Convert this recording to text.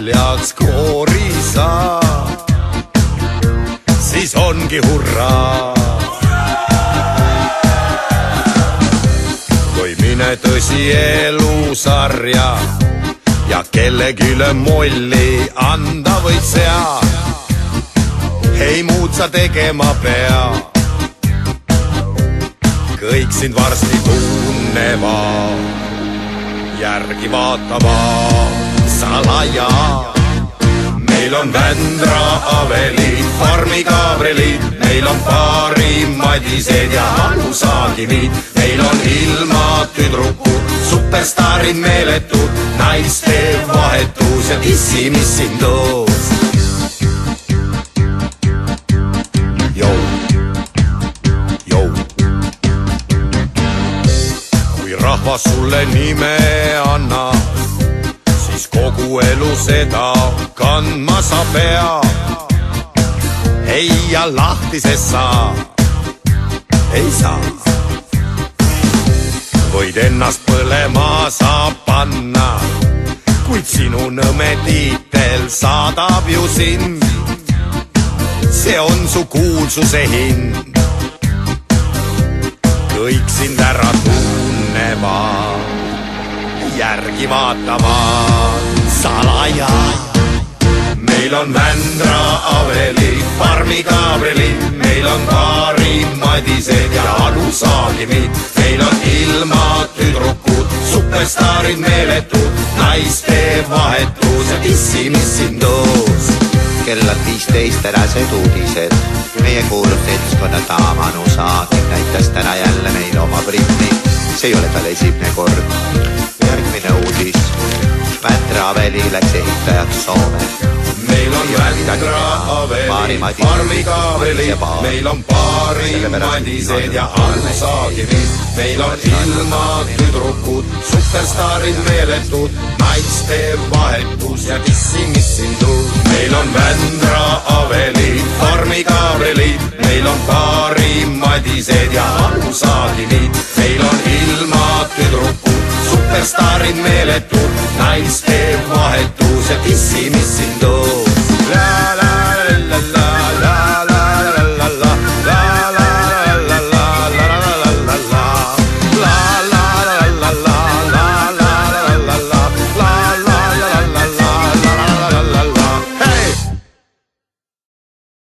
paljaks koorisa, siis ongi hurraa. kui mine tõsi elusarja ja kellegile molli anda võid sea, ei muud sa tegema pea. kõik sind varsti tunnevad, järgi vaatavad salaja. meil on Vändra Avelid, Farmi Gabrielid, meil on paari Madised ja Anu Saagimid. meil on ilma tüdrukud, superstaarid meeletud, naiste vahetus ja dissimissindus. kui rahvas sulle nime annab, siis kogu elu seda kandma sa pea. ei ja lahtisest sa ei saa. võid ennast põlema sa panna, kuid sinu nõme tiitel saadab ju sind. see on su kuulsuse hind. kõik sind ära tunnevad, järgi vaatavad salaja. meil on Vändra Avelid, Farmi Gabrielid, meil on paari Madised ja Anu Saagimid. meil on ilma tüdrukud, superstaarid meeletud, naiste vahetus ja dissimissindus. kell on 15 tänased uudised. meie kuulub seltskonna daam Anu Saagim näitas täna jälle meile oma brinni. see ei ole tal esimene kord. järgmine uudis. Vändra Aveli läks ehitajaks Soome. meil on Vändra Aveli, Farmi Gabrielid, meil on paari Madised ja Anu Saagimid. meil on ilma tüdrukud, superstaarid meeletud, naiste vahetus ja dissimissindus. meil on Vändra Aveli, Farmi Gabrielid, meil on paari Madised ja Anu Saagimid. meil on ilma tüdrukud, superstaarid meeletud, naiste vahetus ja dissimissindus.